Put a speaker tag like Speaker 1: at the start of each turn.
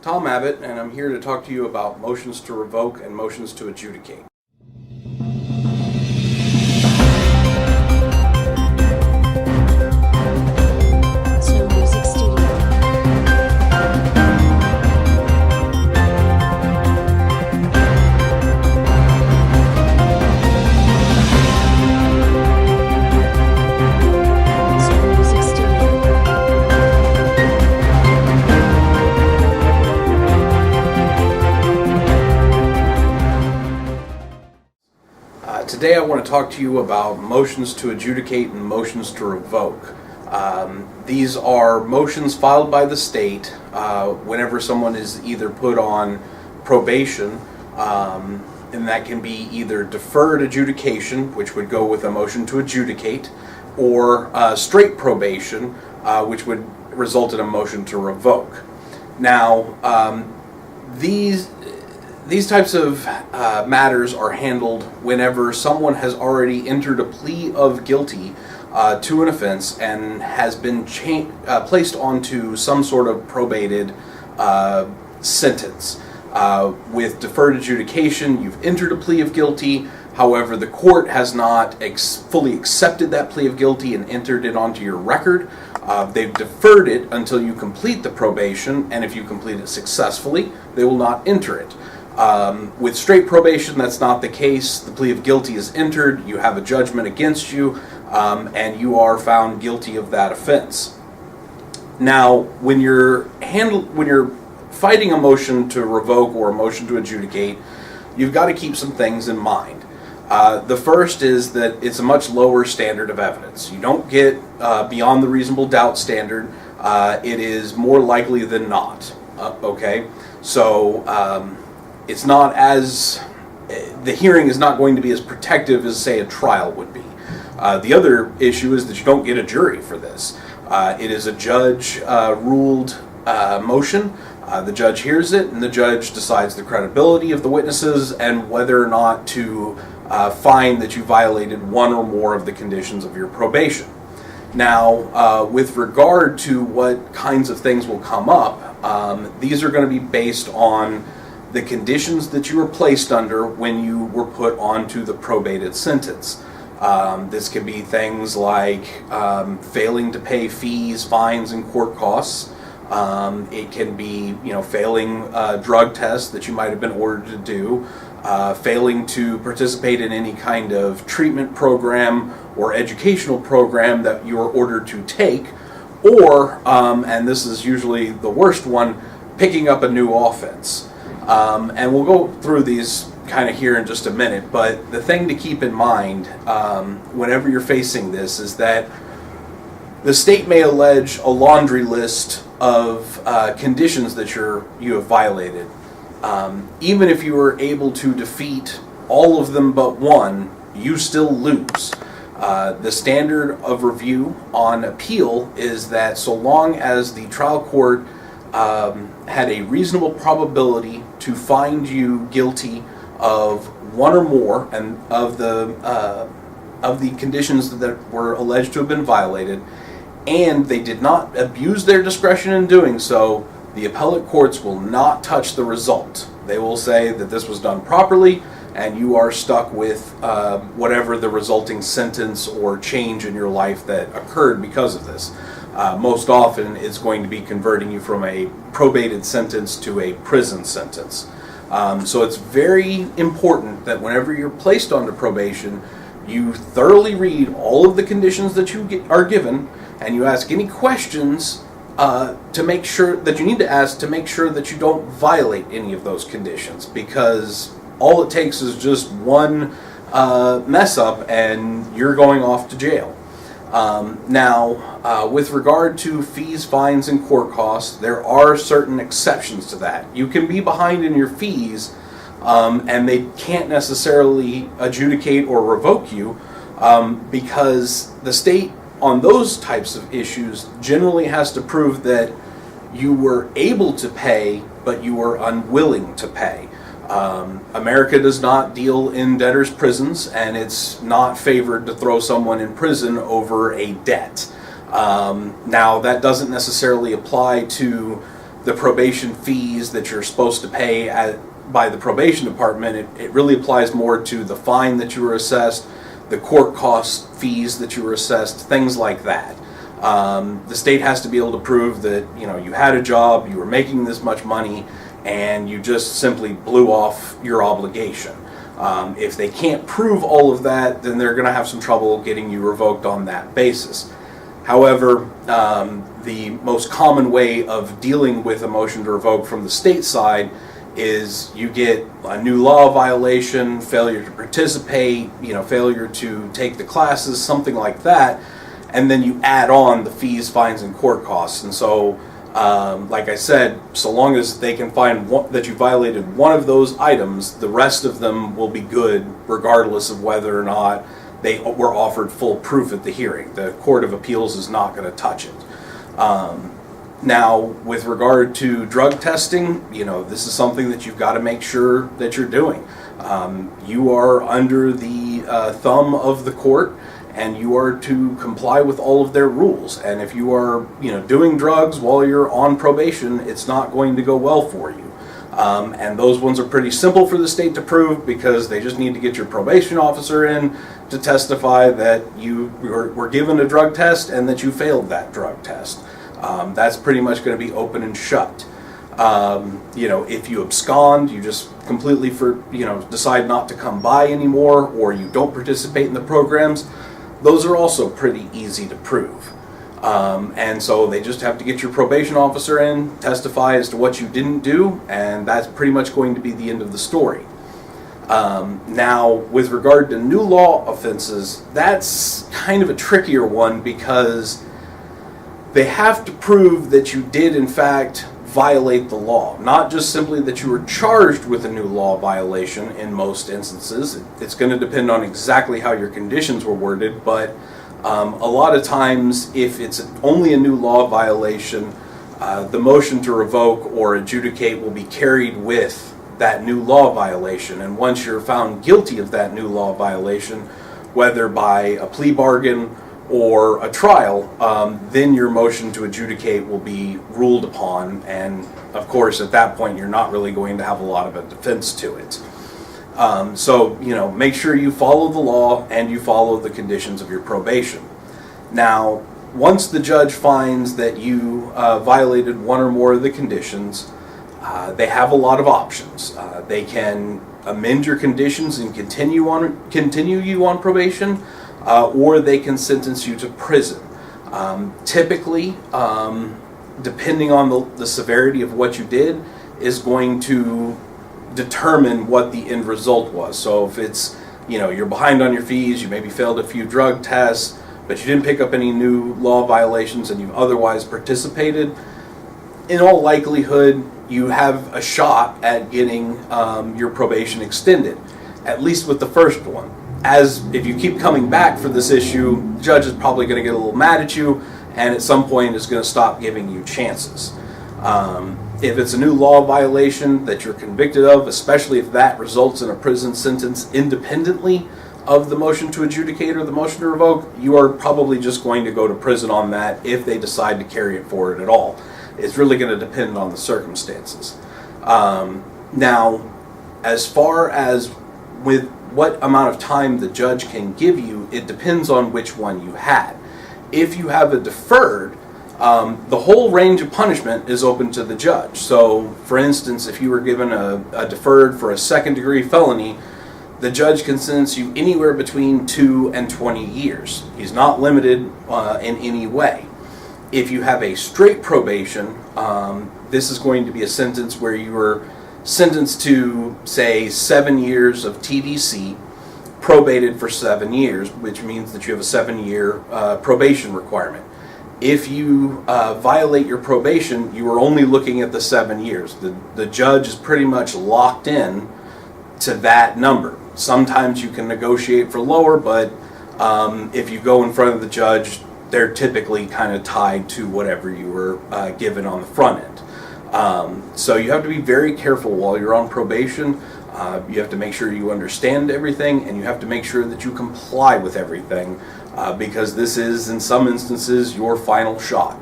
Speaker 1: Tom Abbate, and I'm here to talk to you about motions to revoke and motions to adjudicate. Today I want to talk to you about motions to adjudicate and motions to revoke. These are motions filed by the state whenever someone is either put on probation, and that can be either deferred adjudication, which would go with a motion to adjudicate, or straight probation, which would result in a motion to revoke. Now, these types of matters are handled whenever someone has already entered a plea of guilty to an offense and has been placed onto some sort of probated sentence. With deferred adjudication, you've entered a plea of guilty, however, the court has not fully accepted that plea of guilty and entered it onto your record. They've deferred it until you complete the probation, and if you complete it successfully, they will not enter it. With straight probation, that's not the case. The plea of guilty is entered, you have a judgment against you, and you are found guilty of that offense. Now, when you're fighting a motion to revoke or a motion to adjudicate, you've got to keep some things in mind. The first is that it's a much lower standard of evidence. You don't get beyond the reasonable doubt standard. It is more likely than not. Okay? So, it's not as, the hearing is not going to be as protective as, say, a trial would be. The other issue is that you don't get a jury for this. It is a judge ruled motion. The judge hears it, and the judge decides the credibility of the witnesses and whether or not to find that you violated one or more of the conditions of your probation. Now, with regard to what kinds of things will come up, these are going to be based on the conditions that you were placed under when you were put onto the probated sentence. This can be things like failing to pay fees, fines, and court costs. It can be, failing drug tests that you might have been ordered to do, failing to participate in any kind of treatment program or educational program that you are ordered to take, or, and this is usually the worst one, picking up a new offense. And we'll go through these kind of here in just a minute, but the thing to keep in mind whenever you're facing this is that the state may allege a laundry list of conditions that you have violated. Even if you were able to defeat all of them but one, you still lose. The standard of review on appeal is that so long as the trial court had a reasonable probability to find you guilty of one or more and of the conditions that were alleged to have been violated, and they did not abuse their discretion in doing so, the appellate courts will not touch the result. They will say that this was done properly, and you are stuck with whatever the resulting sentence or change in your life that occurred because of this. Most often, it's going to be converting you from a probated sentence to a prison sentence. So it's very important that whenever you're placed under probation, you thoroughly read all of the conditions that you are given, and you ask any questions to make sure that you need to ask to make sure that you don't violate any of those conditions, because all it takes is just one mess up and you're going off to jail. Now, with regard to fees, fines, and court costs, there are certain exceptions to that. You can be behind in your fees, and they can't necessarily adjudicate or revoke you, because the state on those types of issues generally has to prove that you were able to pay, but you were unwilling to pay. America does not deal in debtors' prisons, and it's not favored to throw someone in prison over a debt. Now, that doesn't necessarily apply to the probation fees that you're supposed to pay by the probation department. It really applies more to the fine that you were assessed, the court cost fees that you were assessed, things like that. The state has to be able to prove that, you know, you had a job, you were making this much money, and you just simply blew off your obligation. If they can't prove all of that, then they're going to have some trouble getting you revoked on that basis. However, the most common way of dealing with a motion to revoke from the state side is you get a new law violation, failure to participate, failure to take the classes, something like that, and then you add on the fees, fines, and court costs. And so, like I said, so long as they can find that you violated one of those items, the rest of them will be good, regardless of whether or not they were offered full proof at the hearing. The Court of Appeals is not going to touch it. Now, with regard to drug testing, this is something that you've got to make sure that you're doing. You are under the thumb of the court, and you are to comply with all of their rules. And if you are, doing drugs while you're on probation, it's not going to go well for you. And those ones are pretty simple for the state to prove, because they just need to get your probation officer in to testify that you were given a drug test and that you failed that drug test. That's pretty much going to be open and shut. If you abscond, you just completely decide not to come by anymore, or you don't participate in the programs, those are also pretty easy to prove. And so they just have to get your probation officer in, testify as to what you didn't do, and that's pretty much going to be the end of the story. Now, with regard to new law offenses, that's kind of a trickier one, because they have to prove that you did, in fact, violate the law. Not just simply that you were charged with a new law violation in most instances. It's going to depend on exactly how your conditions were worded, but a lot of times, if it's only a new law violation, the motion to revoke or adjudicate will be carried with that new law violation. And once you're found guilty of that new law violation, whether by a plea bargain or a trial, then your motion to adjudicate will be ruled upon, and of course at that point you're not really going to have a lot of a defense to it. So make sure you follow the law and you follow the conditions of your probation. Now, once the judge finds that you violated one or more of the conditions, they have a lot of options. They can amend your conditions and continue you on probation, or they can sentence you to prison. Typically, depending on the severity of what you did, is going to determine what the end result was. So if it's, you're behind on your fees, you maybe failed a few drug tests, but you didn't pick up any new law violations and you've otherwise participated, in all likelihood, you have a shot at getting your probation extended, at least with the first one. As if you keep coming back for this issue, the judge is probably going to get a little mad at you, and at some point is going to stop giving you chances. If it's a new law violation that you're convicted of, especially if that results in a prison sentence independently of the motion to adjudicate or the motion to revoke, you are probably just going to go to prison on that if they decide to carry it forward at all. It's really going to depend on the circumstances. Now, as far as with what amount of time the judge can give you, it depends on which one you had. If you have a deferred, the whole range of punishment is open to the judge. So, for instance, if you were given a deferred for a second-degree felony, the judge can sentence you anywhere between 2 and 20 years. He's not limited in any way. If you have a straight probation, this is going to be a sentence where you were sentenced to, say, 7 years of TDC, probated for 7 years, which means that you have a 7-year probation requirement. If you violate your probation, you are only looking at the 7 years. The judge is pretty much locked in to that number. Sometimes you can negotiate for lower, but if you go in front of the judge, they're typically kind of tied to whatever you were given on the front end. So you have to be very careful while you're on probation. You have to make sure you understand everything, and you have to make sure that you comply with everything, because this is, in some instances, your final shot.